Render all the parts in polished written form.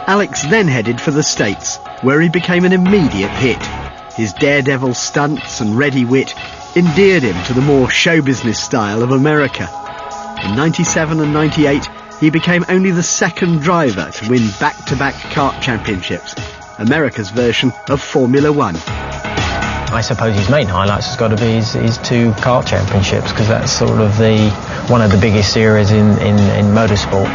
Alex then headed for the States, where he became an immediate hit. His daredevil stunts and ready wit endeared him to the more show business style of America. In 97 and 98, he became only the second driver to win back-to-back kart championships, America's version of Formula One. I suppose his main highlights has got to be his two kart championships, because that's sort of one of the biggest series in motorsport.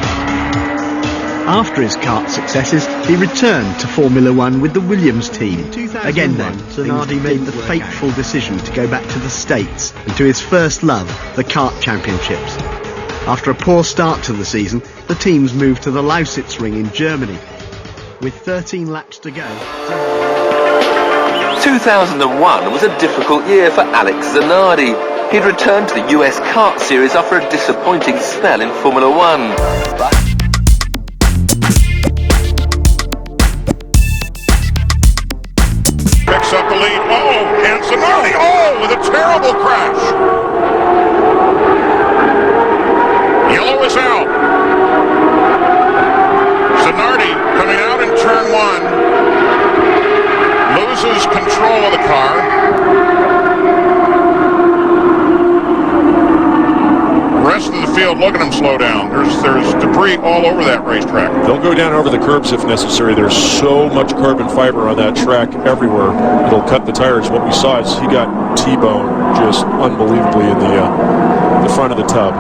After his kart successes, he returned to Formula One with the Williams team. Again then, Zanardi made the fateful decision to go back to the States and to his first love, the kart championships. After a poor start to the season, the teams moved to the Lausitz ring in Germany. With 13 laps to go... 2001 was a difficult year for Alex Zanardi. He'd returned to the US kart series after a disappointing spell in Formula One. But picks up the lead. Oh, and Zanardi, with a terrible crash. Yellow is out. Zanardi coming out in turn one. Loses control of the car. The rest of the field, look at him slow down. There's debris all over that racetrack. They'll go down over the curbs if necessary. There's so much carbon fiber on that track everywhere. It'll cut the tires. What we saw is he got T-boned just unbelievably in the front of the tub.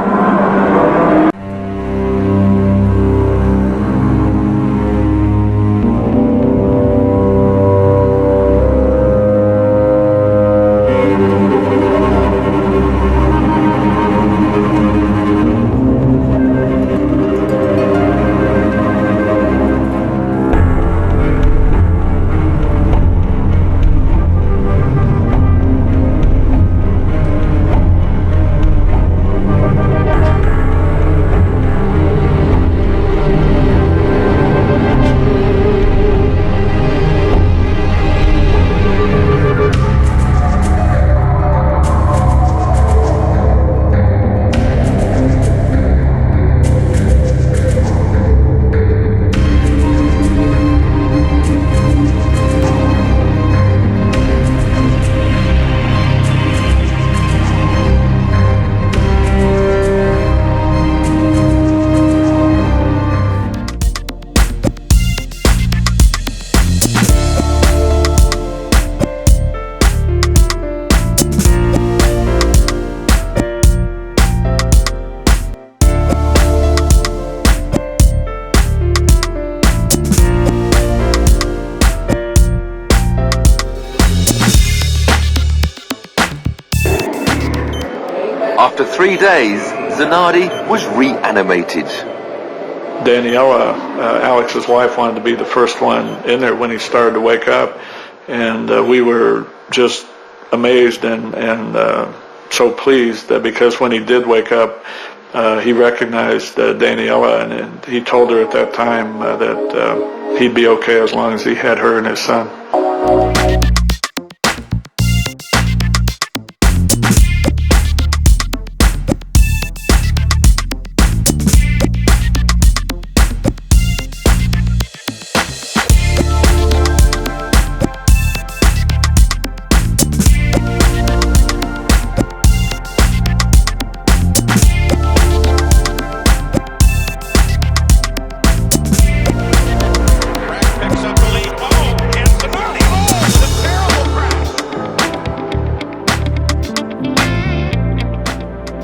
after 3 days, Zanardi was reanimated. Daniela, Alex's wife, wanted to be the first one in there when he started to wake up, and we were just amazed and so pleased that because when he did wake up, he recognized Daniela, and he told her at that time that he'd be okay as long as he had her and his son.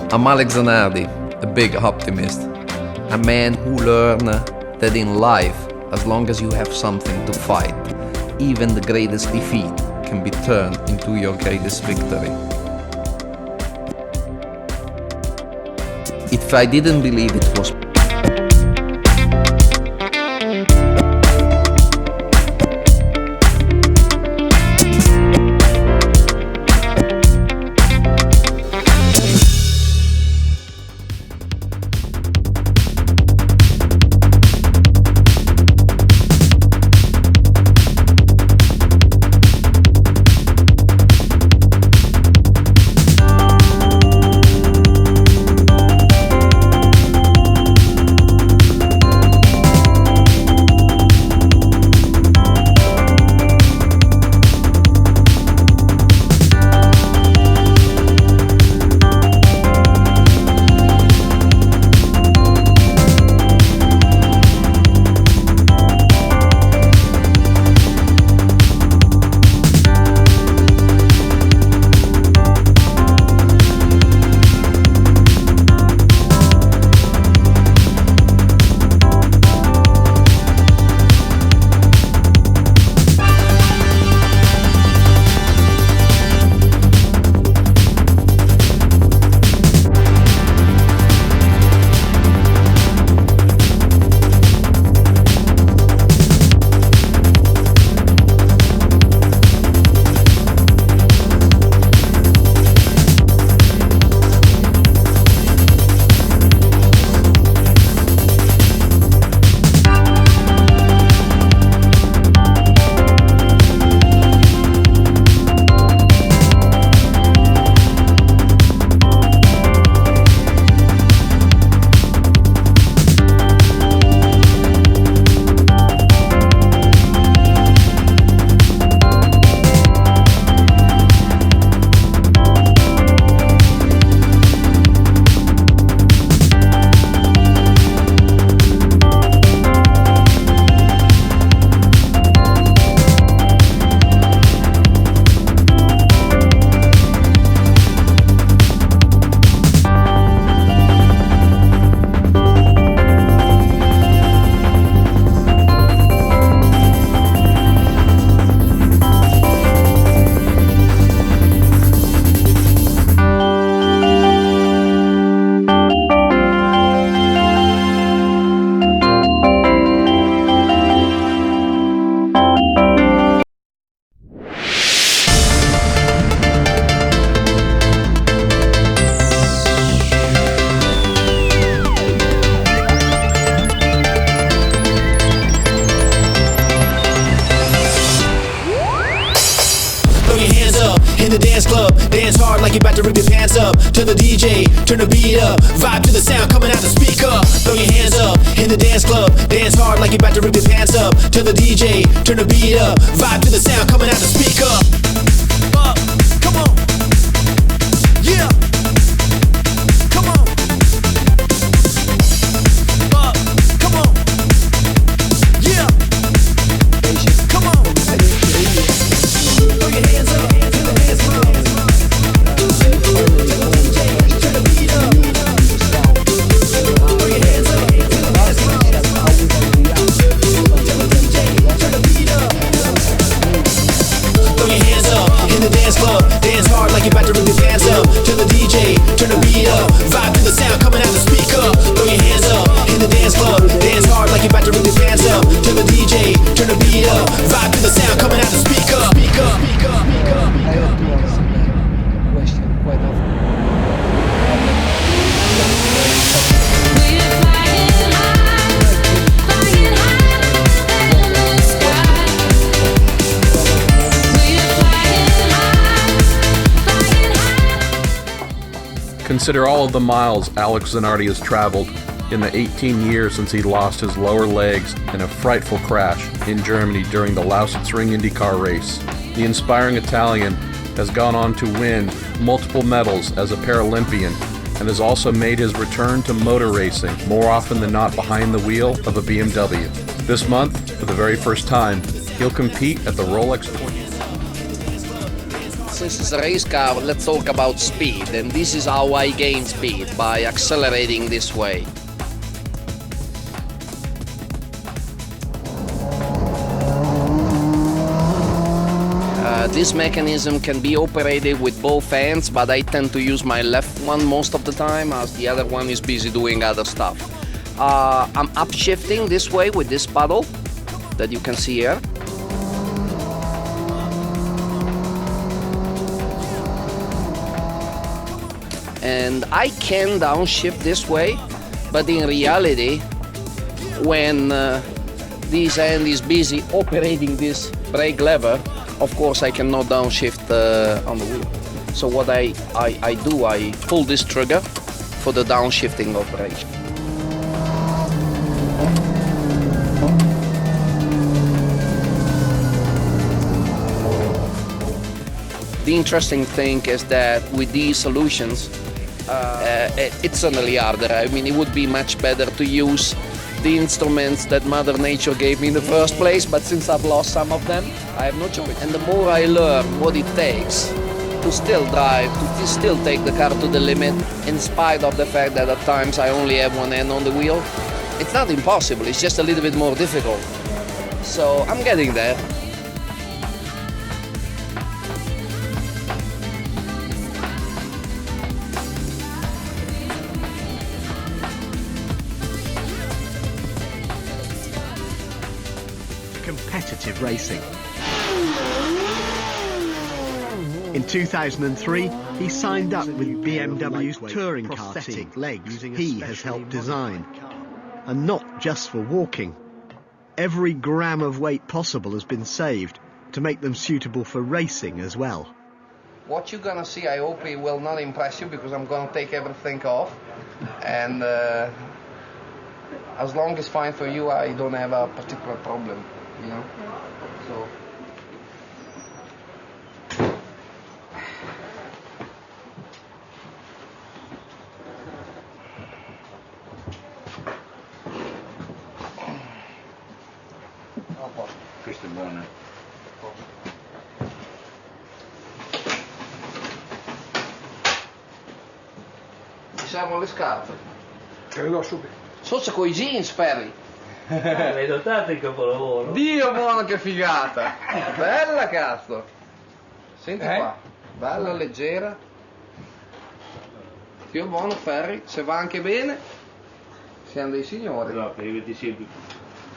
I'm Alex Zanardi, a big optimist, a man who learned that in life, as long as you have something to fight, even the greatest defeat can be turned into your greatest victory. If I didn't believe it was your pants up to the DJ, turn the beat up, vibe to the sound coming out the speaker. Throw your hands up in the dance club, dance hard like you're about to rip your pants up to the DJ, turn the beat up, vibe to the sound coming out the speaker. Up, come on, yeah, come on. Up, come on, yeah, come on. Throw your hands up to the dance club. Dance hard like you're about to rip your pants up to the DJ, turn the beat up, vibe to the sound coming out the speaker. Throw your hands up in the dance club, dance hard like you're about to rip your pants up to the DJ, turn the beat up, vibe to the sound coming out the speaker. Consider all of the miles Alex Zanardi has traveled in the 18 years since he lost his lower legs in a frightful crash in Germany during the Lausitzring IndyCar race. The inspiring Italian has gone on to win multiple medals as a Paralympian and has also made his return to motor racing, more often than not behind the wheel of a BMW. This month, for the very first time, he'll compete at the Rolex 20. Since it's a race car, let's talk about speed, and this is how I gain speed, by accelerating this way. This mechanism can be operated with both hands, but I tend to use my left one most of the time as the other one is busy doing other stuff. I'm upshifting this way with this paddle that you can see here. And I can downshift this way, but in reality, when this hand is busy operating this brake lever, of course I cannot downshift on the wheel. So what I do, I pull this trigger for the downshifting operation. The interesting thing is that with these solutions, it's certainly harder. I mean, it would be much better to use the instruments that Mother Nature gave me in the first place, but since I've lost some of them, I have no choice. And the more I learn what it takes to still drive, to still take the car to the limit, in spite of the fact that at times I only have one hand on the wheel, it's not impossible, it's just a little bit more difficult. So I'm getting there. Competitive racing. In 2003, he signed up with BMW's touring car team, legs he has helped design. And not just for walking. Every gram of weight possible has been saved to make them suitable for racing as well. What you're gonna see, I hope it will not impress you, because I'm gonna take everything off. And as long as it's fine for you, I don't have a particular problem. You know, so questo è buono. Ci servono le scarpe. Te le do subito. Socia coi jeans, Perry. Hai notato il capolavoro? Dio buono, che figata! Bella cazzo! Senti qua, bella leggera. Dio buono, Ferri, se va anche bene, siamo dei signori.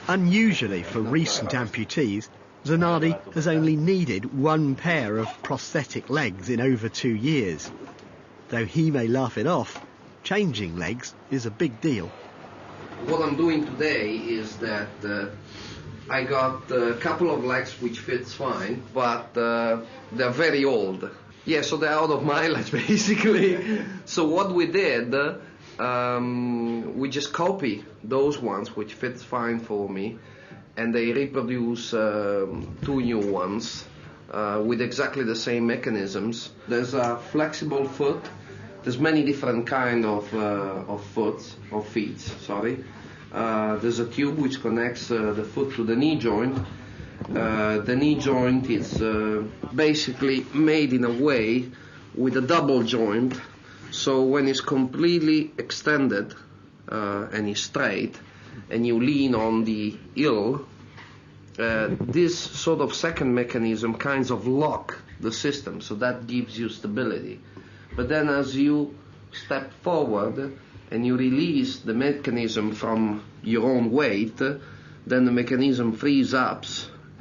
Unusually for recent amputees, Zanardi has only needed one pair of prosthetic legs in over 2 years. Though he may laugh it off, changing legs is a big deal. What I'm doing today is that I got a couple of legs which fits fine, but they're very old. Yeah, so they're out of mileage basically. So what we did, we just copy those ones which fits fine for me, and they reproduce 2 new ones with exactly the same mechanisms. There's a flexible foot. There's many different kind of feet. Sorry. There's a tube which connects the foot to the knee joint. The knee joint is basically made in a way with a double joint, so when it's completely extended and is straight and you lean on the heel, this sort of second mechanism kinds of lock the system, so that gives you stability. But then as you step forward and you release the mechanism from your own weight, then the mechanism frees up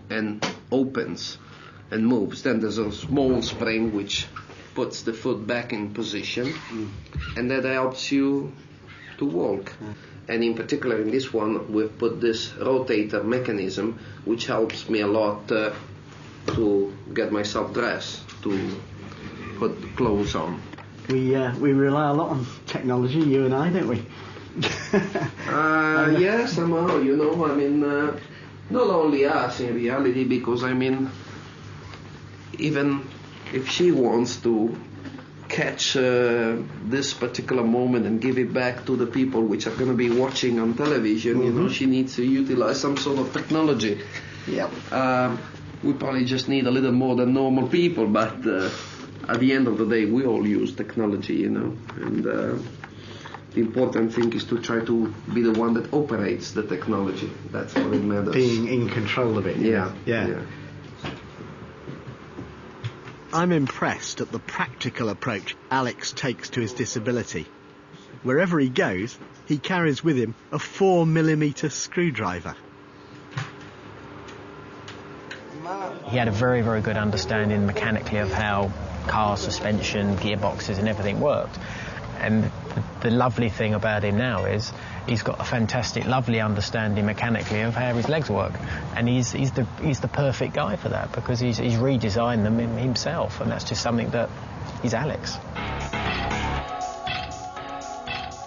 and opens and moves. Then there's a small spring which puts the foot back in position, and that helps you to walk. And in particular in this one we've put this rotator mechanism which helps me a lot to get myself dressed, to put clothes on. We rely a lot on technology, you and I, don't we? Yeah, somehow, you know, I mean, not only us in reality, because I mean, even if she wants to catch this particular moment and give it back to the people which are going to be watching on television, you know, she needs to utilize some sort of technology. Yep. We probably just need a little more than normal people, but at the end of the day, we all use technology, you know, and the important thing is to try to be the one that operates the technology. That's what it matters. Being in control of it. Yeah. I'm impressed at the practical approach Alex takes to his disability. Wherever he goes, he carries with him a 4mm screwdriver. He had a very, very good understanding mechanically of how car suspension, gearboxes and everything worked. And the lovely thing about him now is he's got a fantastic, lovely understanding mechanically of how his legs work. And he's the perfect guy for that, because he's redesigned them himself, and that's just something that he's Alex.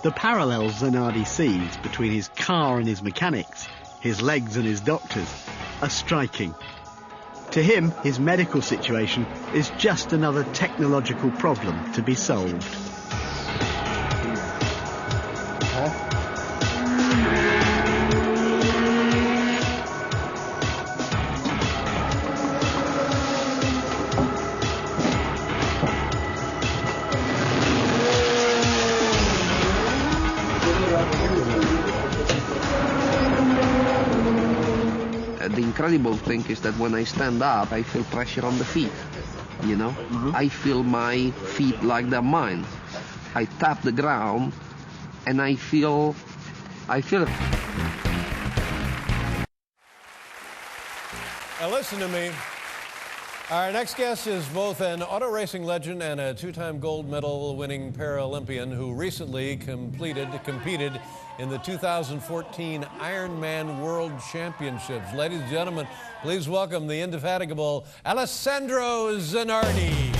The parallels Zanardi sees between his car and his mechanics, his legs and his doctors, are striking. To him, his medical situation is just another technological problem to be solved. The incredible thing is that when I stand up, I feel pressure on the feet, you know? I feel my feet like they're mine. I tap the ground and I feel it. Now listen to me. Our next guest is both an auto racing legend and a 2-time gold medal winning Paralympian who recently competed in the 2014 Ironman World Championships. Ladies and gentlemen, please welcome the indefatigable Alessandro Zanardi.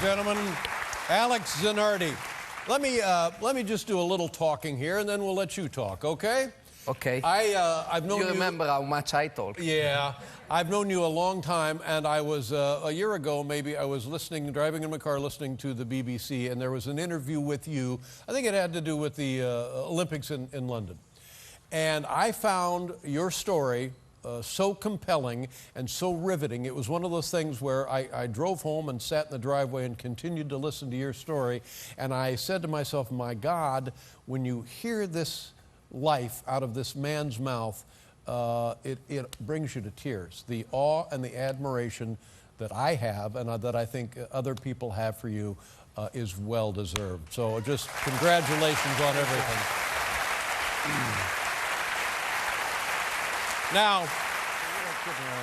Gentlemen, Alex Zanardi. Let me just do a little talking here, and then we'll let you talk, okay? Okay. I've known you. Remember how much I talk? Yeah, I've known you a long time, and I was a year ago maybe. I was driving in my car, listening to the BBC, and there was an interview with you. I think it had to do with the Olympics in London, and I found your story so compelling and so riveting. It was one of those things where I drove home and sat in the driveway and continued to listen to your story, and I said to myself, my God, when you hear this life out of this man's mouth, it brings you to tears. The awe and the admiration that I have and that I think other people have for you is well deserved. So just congratulations on everything. Now,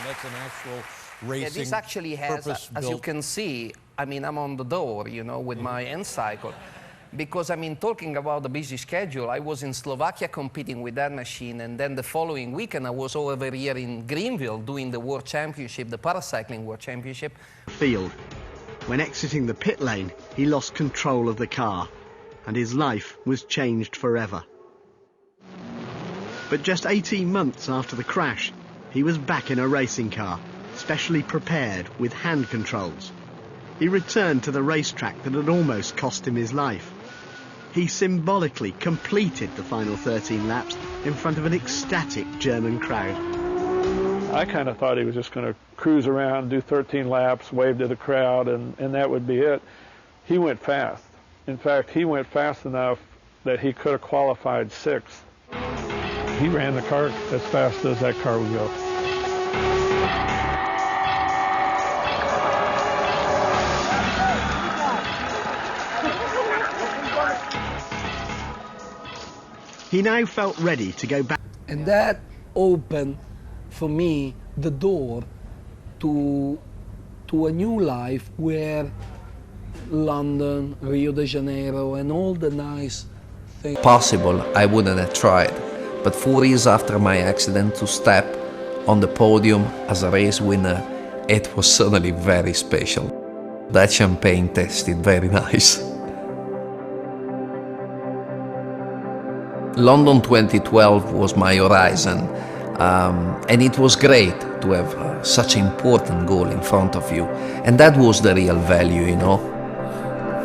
that's an actual racing. Yeah, this actually has, as you can see, I mean, I'm on the door, you know, with my end cycle. Because, I mean, talking about the busy schedule, I was in Slovakia competing with that machine, and then the following weekend I was over here in Greenville doing the World Championship, the Paracycling World Championship. Field. When exiting the pit lane, he lost control of the car, and his life was changed forever. But just 18 months after the crash, he was back in a racing car, specially prepared with hand controls. He returned to the racetrack that had almost cost him his life. He symbolically completed the final 13 laps in front of an ecstatic German crowd. I kind of thought he was just going to cruise around, do 13 laps, wave to the crowd, and that would be it. He went fast. In fact, he went fast enough that he could have qualified 6th. He ran the car as fast as that car would go. He now felt ready to go back. And that opened for me the door to a new life where London, Rio de Janeiro and all the nice things. Possible, I wouldn't have tried. But 4 years after my accident, to step on the podium as a race winner, it was certainly very special. That champagne tasted very nice. London 2012 was my horizon, and it was great to have such an important goal in front of you. And that was the real value, you know.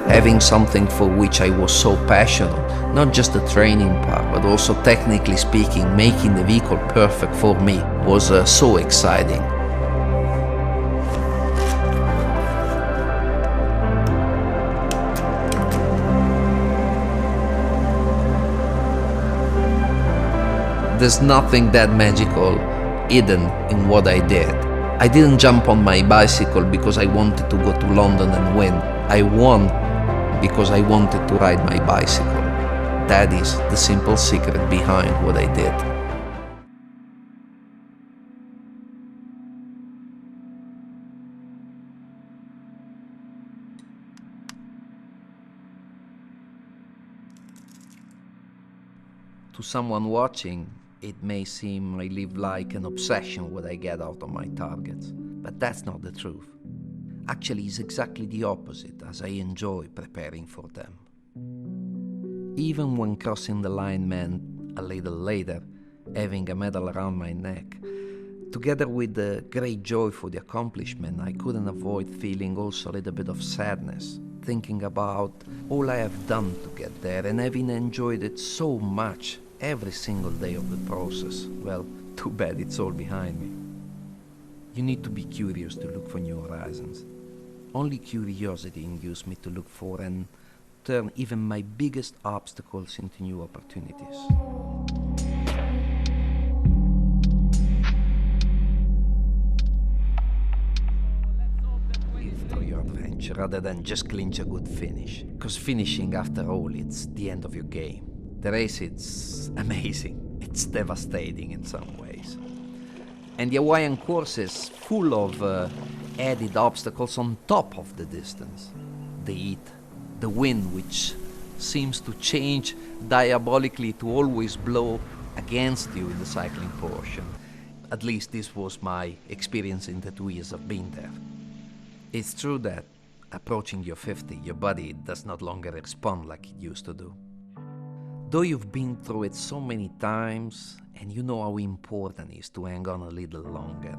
Having something for which I was so passionate, not just the training part, but also technically speaking, making the vehicle perfect for me was so exciting. There's nothing that magical hidden in what I did. I didn't jump on my bicycle because I wanted to go to London and win. I won because I wanted to ride my bicycle. That is the simple secret behind what I did. To someone watching, it may seem I live like an obsession what I get out of my targets, but that's not the truth. Actually, it's exactly the opposite, as I enjoy preparing for them. Even when crossing the line meant, a little later, having a medal around my neck, together with the great joy for the accomplishment, I couldn't avoid feeling also a little bit of sadness, thinking about all I have done to get there and having enjoyed it so much every single day of the process. Well, too bad it's all behind me. You need to be curious to look for new horizons. Only curiosity induced me to look for and turn even my biggest obstacles into new opportunities. Live through your adventure rather than just clinch a good finish. Because finishing, after all, it's the end of your game. The race, it's amazing. It's devastating in some ways. And the Hawaiian course is full of added obstacles on top of the distance. The heat, the wind, which seems to change diabolically to always blow against you in the cycling portion. At least this was my experience in the 2 years I've been there. It's true that approaching your 50, your body does not longer respond like it used to do. Though you've been through it so many times, and you know how important it is to hang on a little longer.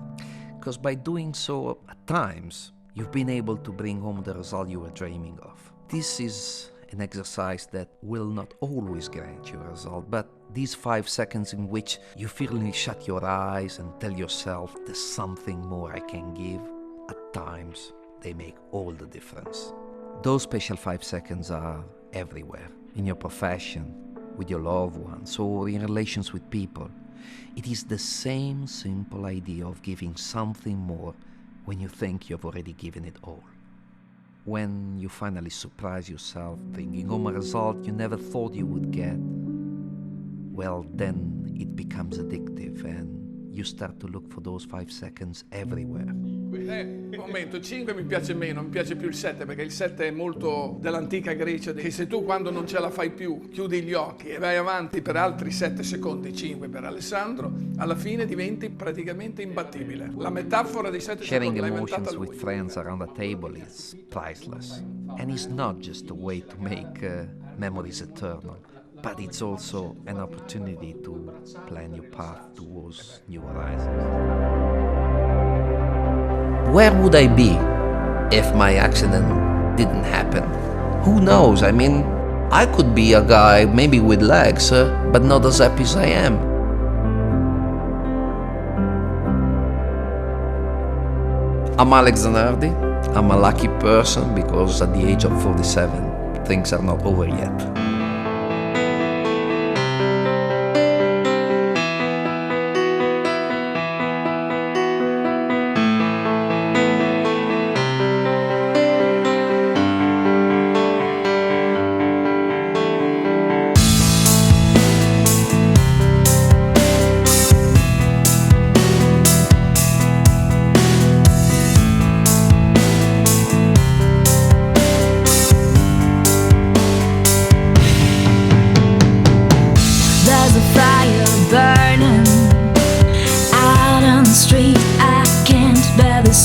Because by doing so, at times, you've been able to bring home the result you were dreaming of. This is an exercise that will not always grant you a result, but these 5 seconds in which you finally shut your eyes and tell yourself there's something more I can give, at times, they make all the difference. Those special 5 seconds are everywhere, in your profession, with your loved ones, or in relations with people. It is the same simple idea of giving something more when you think you've already given it all. when you finally surprise yourself thinking of a result you never thought you would get, well, then it becomes addictive and you start to look for those 5 seconds everywhere. Un momento, 5 mi piace meno, mi piace più il 7 perché il 7 è molto dell'antica Grecia, che se tu quando non ce la fai più chiudi gli occhi e vai avanti per altri 7 secondi, 5 per Alessandro, alla fine diventi praticamente imbattibile. La metafora dei 7 Sharing secondi l'ha inventata emotions lui. with friends around the table is priceless. And it's not just a way to make memories eternal, but it's also an opportunity to plan your path towards new horizons. Where would I be if my accident didn't happen? Who knows? I mean, I could be a guy maybe with legs, but not as happy as I am. I'm Alex Zanardi. I'm a lucky person because at the age of 47, things are not over yet.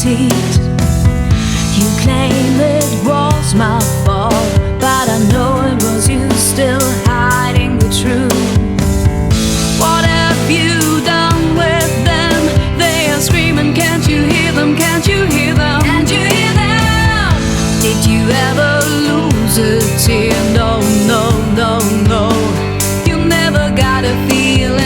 Heat. You claim it was my fault, but I know it was you still hiding the truth. What have you done with them? They are screaming, can't you hear them? Can't you hear them? Can't you hear them? Did you ever lose a tear? No, no, no, no. You never got a feeling.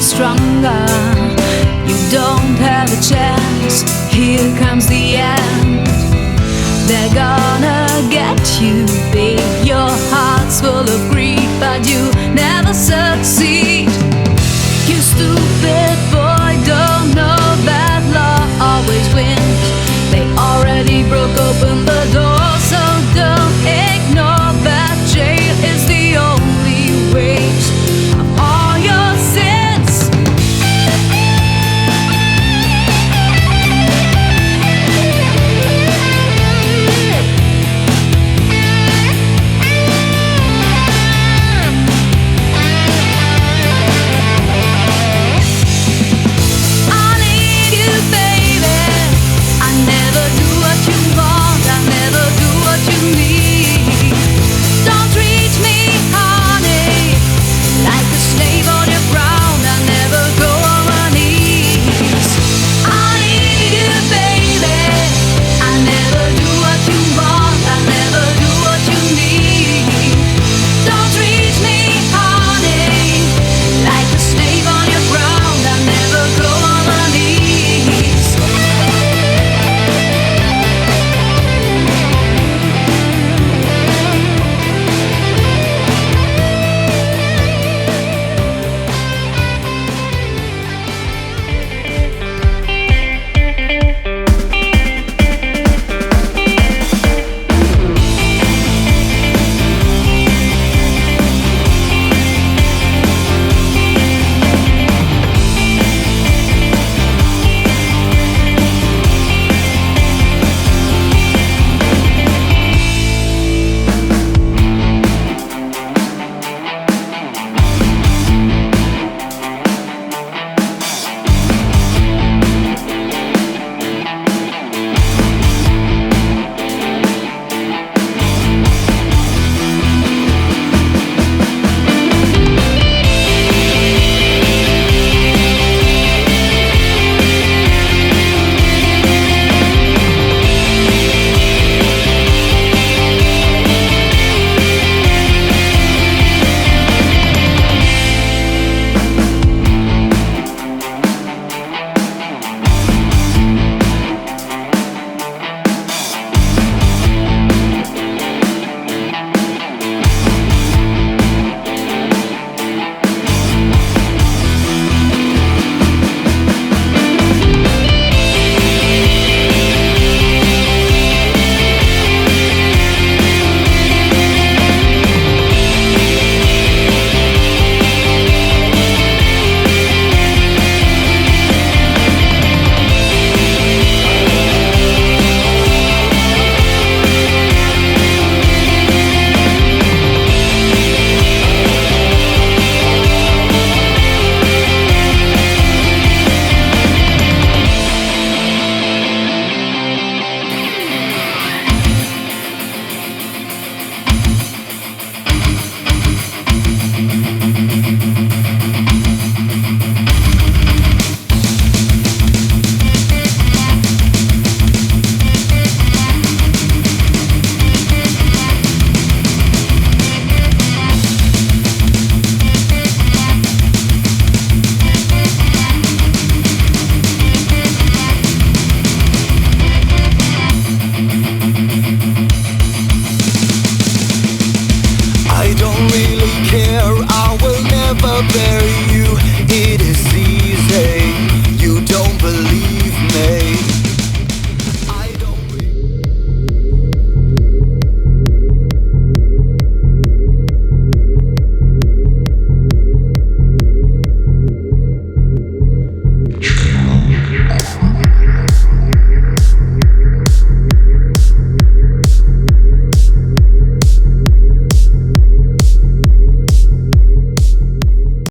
Stronger, you don't have a chance. Here comes the end. They're gonna get you, babe. Your heart's full of grief, but you never succeed. You stupid boy.